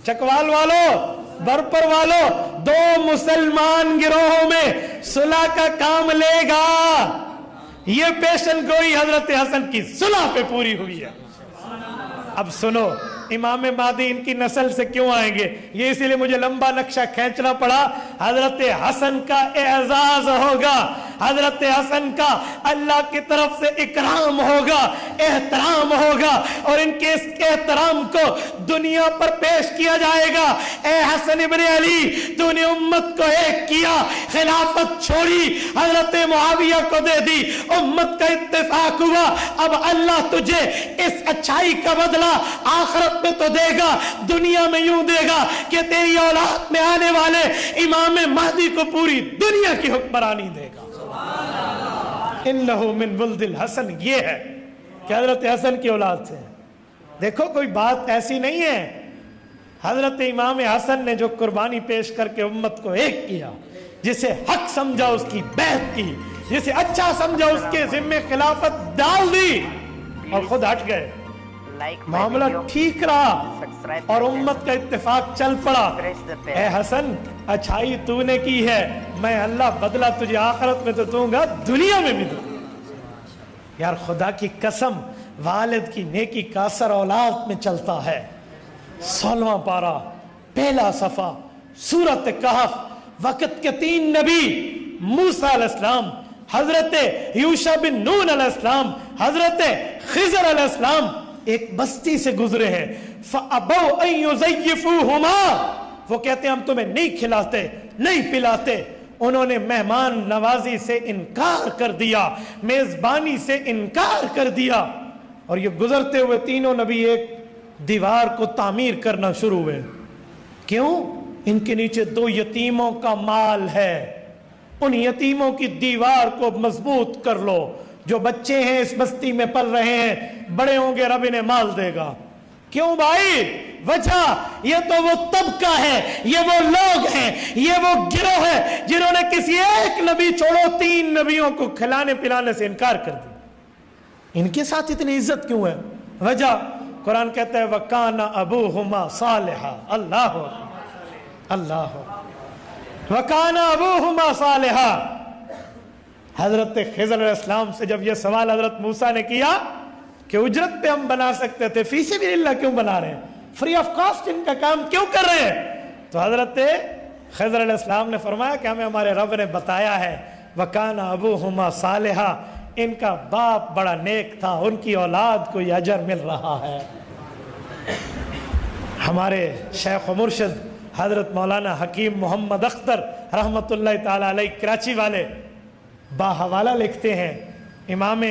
A: چکوال والوں برپر والوں، دو مسلمان گروہوں میں صلح کا کام لے گا۔ یہ پیشن گوئی حضرت حسن کی صلح پہ پوری ہوئی ہے۔ اب سنو امام مہدی ان کی نسل سے کیوں آئیں گے، یہ اسی لیے مجھے لمبا نقشہ کھینچنا پڑا۔ حضرت حسن کا اعزاز ہوگا، حضرت حسن کا اللہ کی طرف سے اکرام ہوگا، احترام ہوگا، اور ان کے اس احترام کو دنیا پر پیش کیا جائے گا۔ اے حسن ابن علی، تو نے امت کو ایک کیا، خلافت چھوڑی، حضرت معاویہ کو دے دی، امت کا اتفاق ہوا، اب اللہ تجھے اس اچھائی کا بدلہ آخرت میں تو دے گا، دنیا میں یوں دے گا کہ تیری اولاد میں آنے والے امام مہدی کو پوری دنیا کی حکمرانی دے گا۔ انہو من ولد الحسن، یہ ہے کہ حضرت حسن کی اولاد سے۔ دیکھو کوئی بات ایسی نہیں ہے، حضرت امام حسن نے جو قربانی پیش کر کے امت کو ایک کیا، جسے حق سمجھا اس کی بیعت کی، جسے اچھا سمجھا اس کے ذمہ خلافت ڈال دی اور خود ہٹ گئے، معاملہ ٹھیک رہا اور امت کا اتفاق چل پڑا۔ اے حسن اچھائی تو نے کی ہے، میں اللہ بدلہ تجھے آخرت میں تو دوں گا، دنیا میں بھی دوں۔ یار خدا کی قسم، والد کی نیکی کا اثر اولاد میں چلتا ہے۔ 16واں پارہ پہلا صفحہ سورۃ کہف، وقت کے 3 نبی موسیٰ علیہ السلام، حضرت یوشع بن نون علیہ السلام، حضرت خضر علیہ السلام ایک بستی سے گزرے ہیں۔ فَأَبَوْا أَن يُزَيِّفُوهُمَا، وہ کہتے ہیں ہم تمہیں نہیں کھلاتے نہیں پلاتے۔ انہوں نے مہمان نوازی سے انکار کر دیا، میزبانی سے انکار کر دیا، اور یہ گزرتے ہوئے تینوں نبی ایک دیوار کو تعمیر کرنا شروع ہوئے۔ کیوں؟ ان کے نیچے 2 یتیموں کا مال ہے، ان یتیموں کی دیوار کو مضبوط کر لو۔ جو بچے ہیں اس بستی میں پل رہے ہیں، بڑے ہوں گے رب انہیں مال دے گا۔ کیوں بھائی؟ وجہ یہ تو وہ طبقہ ہے، یہ وہ لوگ ہیں، یہ وہ گروہ ہے جنہوں نے کسی ایک نبی چھوڑو 3 نبیوں کو کھلانے پلانے سے انکار کر دیا۔ ان کے ساتھ اتنی عزت کیوں ہے؟ وجہ قرآن کہتا ہے وَكَانَ أَبُوهُمَا صَالِحًا، اللہ اللہ وَكَانَ أَبُوهُمَا صَالِحًا۔ حضرت خضر علیہ السلام سے جب یہ سوال حضرت موسیٰ نے کیا کہ اجرت پہ ہم بنا سکتے تھے، فی سبیل اللہ کیوں بنا رہے ہیں، فری آف کاسٹ ان کا کام کیوں کر رہے ہیں، تو حضرت خضر علیہ السلام نے فرمایا کہ ہمیں ہمارے رب نے بتایا ہے وَكَانَ أَبُوهُمَا صَالِحًا، ان کا باپ بڑا نیک تھا، ان کی اولاد کو یہ اجر مل رہا ہے۔ ہمارے شیخ و مرشد حضرت مولانا حکیم محمد اختر رحمۃ اللہ تعالی علیہ کراچی والے باحوالہ لکھتے ہیں امام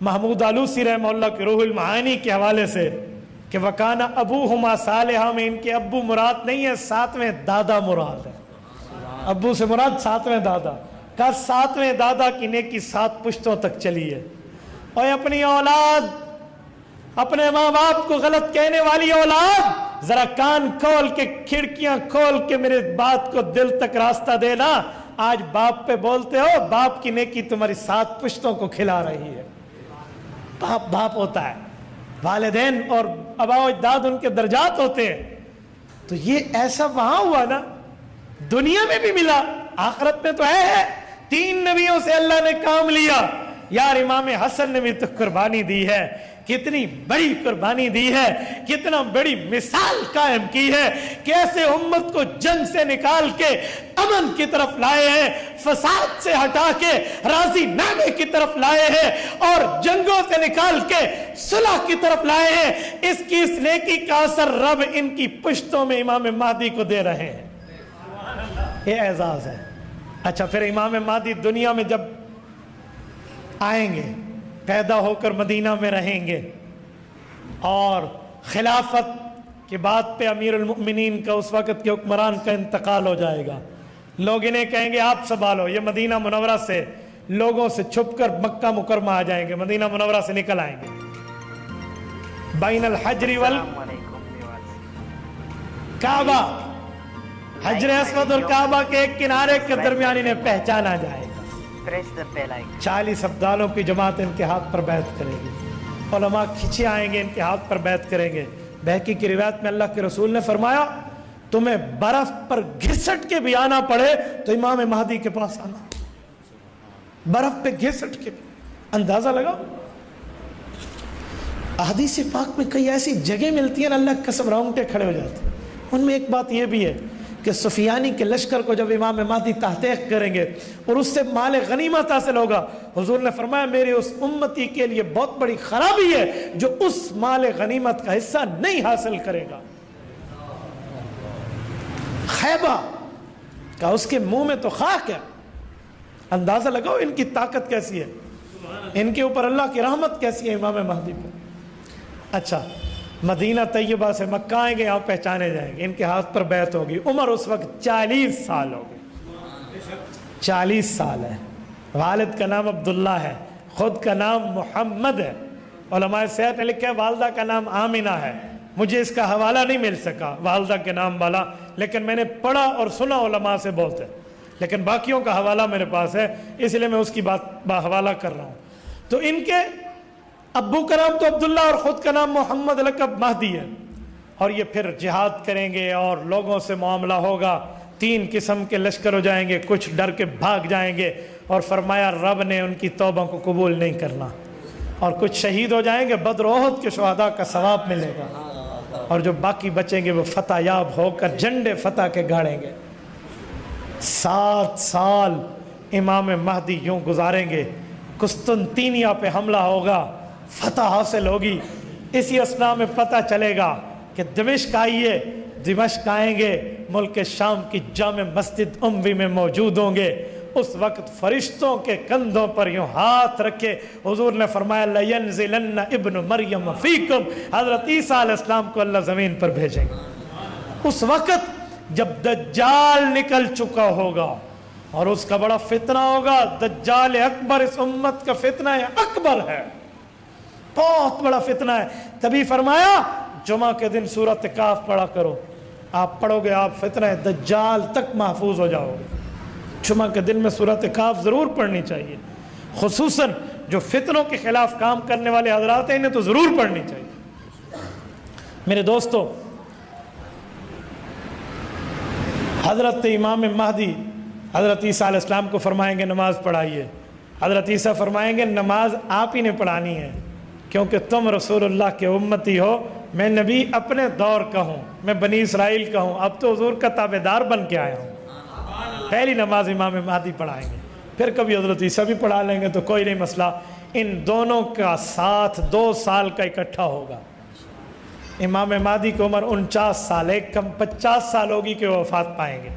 A: محمود آلوسی رحمہ اللہ کے روح المعانی کے حوالے سے کہ وَكَانَ أَبُوهُمَا صَالِحًا میں ان کے ابو مراد نہیں ہے، 7ویں دادا مراد ہے۔ ابو سے مراد 7ویں دادا کا، 7ویں دادا کی نیکی 7 پشتوں تک چلی ہے۔ اور اپنی اولاد، اپنے ماں باپ کو غلط کہنے والی اولاد، ذرا کان کھول کے کھڑکیاں کھول کے میرے بات کو دل تک راستہ دینا۔ آج باپ پہ بولتے ہو، باپ کی نیکی تمہاری 7 پشتوں کو کھلا رہی ہے۔ باپ باپ ہوتا ہے، والدین اور آباء و اجداد ان کے درجات ہوتے ہیں۔ تو یہ ایسا وہاں ہوا نا، دنیا میں بھی ملا، آخرت میں تو ہے۔ 3 نبیوں سے اللہ نے کام لیا۔ یار امام حسن نے بھی تو قربانی دی ہے، کتنی بڑی قربانی دی ہے، کتنا بڑی مثال قائم کی ہے، کیسے امت کو جنگ سے نکال کے امن کی طرف لائے ہیں، فساد سے ہٹا کے راضی نامے کی طرف لائے ہیں، اور جنگوں سے نکال کے صلح کی طرف لائے ہیں۔ اس کی اس نیکی کا اثر رب ان کی پشتوں میں امام مہدی کو دے رہے ہیں۔ یہ اعزاز ہے۔ اچھا پھر امام مہدی دنیا میں جب آئیں گے، پیدا ہو کر مدینہ میں رہیں گے، اور خلافت کی بات پہ امیر المؤمنین کا اس وقت کے حکمران کا انتقال ہو جائے گا، لوگ انہیں کہیں گے آپ سنبھالو، یہ مدینہ منورہ سے لوگوں سے چھپ کر مکہ مکرمہ آ جائیں گے، مدینہ منورہ سے نکل آئیں گے۔ بین الحجر کعبہ، حجر اسود اور کعبہ کے ایک کنارے کے درمیان انہیں پہچانا جائے گا۔ 40 ابدالوں کی جماعت ان کے ہاتھ پر بیعت کرے گی، علماء کھچے آئیں گے، ان کے ہاتھ پر بیعت کریں گے۔ بہقی کی روایت میں اللہ کے رسول نے فرمایا تمہیں برف پر گھسٹ کے بھی آنا پڑے تو امام مہدی کے پاس آنا، برف پہ گھسٹ کے بھی۔ اندازہ لگاؤ، احادیث پاک میں کئی ایسی جگہ ملتی ہیں نا، اللہ قسم رونگٹے کھڑے ہو جاتے ہیں۔ ان میں ایک بات یہ بھی ہے کہ سفیانی کے لشکر کو جب امام مہدی تحقیق کریں گے اور اس سے مال غنیمت حاصل ہوگا، حضور نے فرمایا میری اس امتی کے لیے بہت بڑی خرابی ہے جو اس مال غنیمت کا حصہ نہیں حاصل کرے گا۔ خیبہ کا اس کے منہ میں تو خاک ہے۔ اندازہ لگاؤ ان کی طاقت کیسی ہے، ان کے اوپر اللہ کی رحمت کیسی ہے امام مہدی پر۔ اچھا، مدینہ طیبہ سے مکہ آئیں گے، یہاں پہچانے جائیں گے، ان کے ہاتھ پر بیعت ہوگی۔ عمر اس وقت 40 سال ہو گئے، 40 سال ہے۔ والد کا نام عبداللہ ہے، خود کا نام محمد ہے۔ علماء سیرت نے لکھا ہے والدہ کا نام آمنہ ہے، مجھے اس کا حوالہ نہیں مل سکا والدہ کے نام والا، لیکن میں نے پڑھا اور سنا علماء سے بہت ہے، لیکن باقیوں کا حوالہ میرے پاس ہے، اس لیے میں اس کی بات حوالہ کر رہا ہوں۔ تو ان کے ابو کا نام تو عبداللہ اور خود کا نام محمد، لقب مہدی ہے، اور یہ پھر جہاد کریں گے اور لوگوں سے معاملہ ہوگا۔ 3 قسم کے لشکر ہو جائیں گے، کچھ ڈر کے بھاگ جائیں گے، اور فرمایا رب نے ان کی توبہ کو قبول نہیں کرنا، اور کچھ شہید ہو جائیں گے، بدر و احد کے شہداء کا ثواب ملے گا، اور جو باقی بچیں گے وہ فتح یاب ہو کر جھنڈے فتح کے گاڑیں گے۔ 7 سال امام مہدی یوں گزاریں گے، قسطنطینیہ پہ حملہ ہوگا، فتح حاصل ہوگی۔ اسی اثناء میں پتہ چلے گا کہ دمشق آئیے، دمشق آئیں گے، ملک شام کی جامع مسجد اموی میں موجود ہوں گے۔ اس وقت فرشتوں کے کندھوں پر یوں ہاتھ رکھے حضور نے فرمایا لَيَنزِلَنَّ ابن مریم فیکم، حضرت عیسیٰ علیہ السلام کو اللہ زمین پر بھیجیں گے۔ اس وقت جب دجال نکل چکا ہوگا اور اس کا بڑا فتنہ ہوگا، دجال اکبر اس امت کا فتنہ اکبر ہے، بہت بڑا فتنہ ہے۔ تبھی فرمایا جمعہ کے دن سورۃ کاف پڑھا کرو، آپ پڑھو گے آپ فتنہ دجال تک محفوظ ہو جاؤ گے۔ جمعہ کے دن میں سورۃ کاف ضرور پڑھنی چاہیے، خصوصاً جو فتنوں کے خلاف کام کرنے والے حضرات ہیں انہیں تو ضرور پڑھنی چاہیے۔ میرے دوستو، حضرت امام مہدی حضرت عیسیٰ علیہ السلام کو فرمائیں گے نماز پڑھائیے، حضرت عیسیٰ فرمائیں گے نماز آپ ہی نے پڑھانی ہے، کیونکہ تم رسول اللہ کے امتی ہو، میں نبی اپنے دور کا ہوں، میں بنی اسرائیل کا ہوں، اب تو حضور کا تابعدار بن کے آیا ہوں۔ پہلی نماز امام مہدی پڑھائیں گے، پھر کبھی حضرت عیسیٰ بھی پڑھا لیں گے تو کوئی نہیں مسئلہ۔ ان دونوں کا ساتھ 2 سال کا اکٹھا ہوگا۔ امام مہدی کی عمر 49 سال، ایک کم 50 سال ہوگی کہ وہ وفات پائیں گے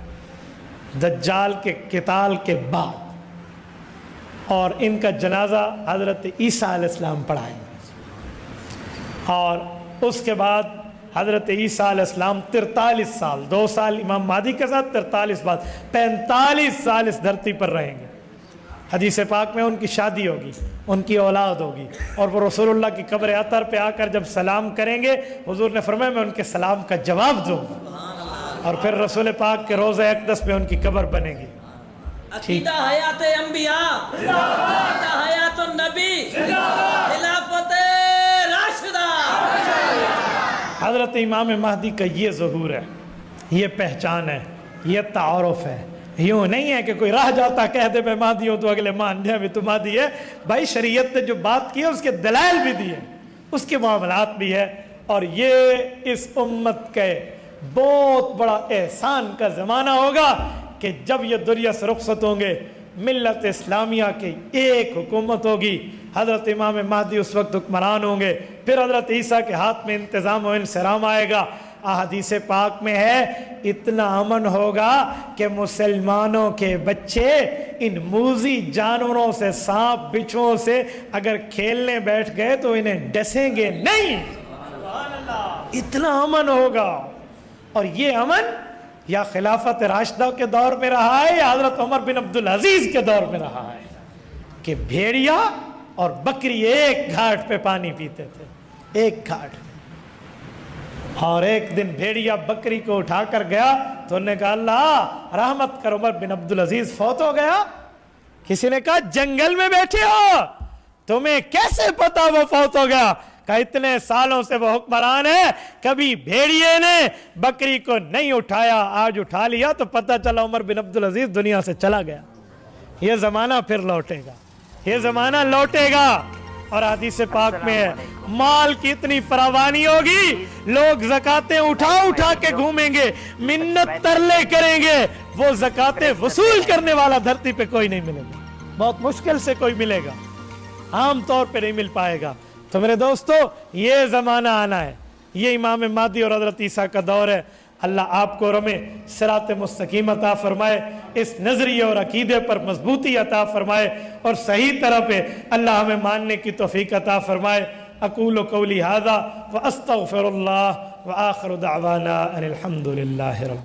A: دجال کے قتال کے بعد، اور ان کا جنازہ حضرت عیسیٰ علیہ السلام پڑھائیں گے، اور اس کے بعد حضرت عیسیٰ علیہ السلام 43 سال، 2 سال امام مہدی کے ساتھ 43 بعد 45 سال اس دھرتی پر رہیں گے۔ حدیث پاک میں ان کی شادی ہوگی، ان کی اولاد ہوگی، اور وہ رسول اللہ کی قبر اطہر پہ آ کر جب سلام کریں گے حضور نے فرمایا میں ان کے سلام کا جواب دوں گا، اور پھر رسول پاک کے روضہ اقدس پہ ان کی قبر بنے گی۔
B: عقیدہ حیات انبیاء، عقیدہ حیات النبی، خلافت راشدہ۔
A: حضرت امام مہدی کا یہ ظہور ہے، یہ پہچان ہے، یہ تعارف ہے۔ یوں نہیں ہے کہ کوئی راہ جاتا کہہ دے میں مہدی ہوں تو اگلے مان جائے بھی تو مہدی ہے۔ بھائی شریعت نے جو بات کی ہے اس کے دلائل بھی دیے، اس کے معاملات بھی ہے، اور یہ اس امت کے بہت بڑا احسان کا زمانہ ہوگا کہ جب یہ دنیا سے رخصت ہوں گے، ملت اسلامیہ کی ایک حکومت ہوگی، حضرت امام مہدی اس وقت حکمران ہوں گے، پھر حضرت عیسیٰ کے ہاتھ میں انتظام و انصرام آئے گا۔ احادیث پاک میں ہے اتنا امن ہوگا کہ مسلمانوں کے بچے ان موذی جانوروں سے، سانپ بچھوؤں سے اگر کھیلنے بیٹھ گئے تو انہیں ڈسیں گے نہیں، اتنا امن ہوگا۔ اور یہ امن یا خلافت راشدہ کے دور میں رہا ہے یا حضرت عمر بن عبدالعزیز کے دور میں رہا ہے کہ بھیڑیا اور بکری ایک گھاٹ پہ پانی پیتے تھے، ایک گھاٹ پہ. اور ایک دن بھیڑیا بکری کو اٹھا کر گیا تو انہوں نے کہا اللہ رحمت کر، عمر بن عبدالعزیز فوت ہو گیا. کسی نے کہا جنگل میں بیٹھے ہو، تمہیں کیسے پتا وہ فوت ہو گیا؟ کہا اتنے سالوں سے وہ حکمران ہے، کبھی بھیڑیے نے بکری کو نہیں اٹھایا، آج اٹھا لیا تو پتا چلا عمر بن عبدالعزیز دنیا سے چلا گیا. یہ زمانہ پھر لوٹے گا، یہ زمانہ لوٹے گا. اور حدیث پاک میں ہے مال کی اتنی فراوانی ہوگی، لوگ زکاتیں اٹھا اٹھا کے گھومیں گے، منت ترلے کریں گے، وہ زکاتیں وصول کرنے والا دھرتی پہ کوئی نہیں ملے گا، بہت مشکل سے کوئی ملے گا، عام طور پہ نہیں مل پائے گا. تو میرے دوستو یہ زمانہ آنا ہے، یہ امام مہدی اور حضرت عیسیٰ کا دور ہے. اللہ آپ کو اور ہمیں صراط مستقیم عطا فرمائے، اس نظریے اور عقیدے پر مضبوطی عطا فرمائے اور صحیح طرح پہ اللہ ہمیں ماننے کی توفیق عطا فرمائے. اقول قولی ھذا واستغفر اللہ وآخر دعوانا ان الحمد للہ رب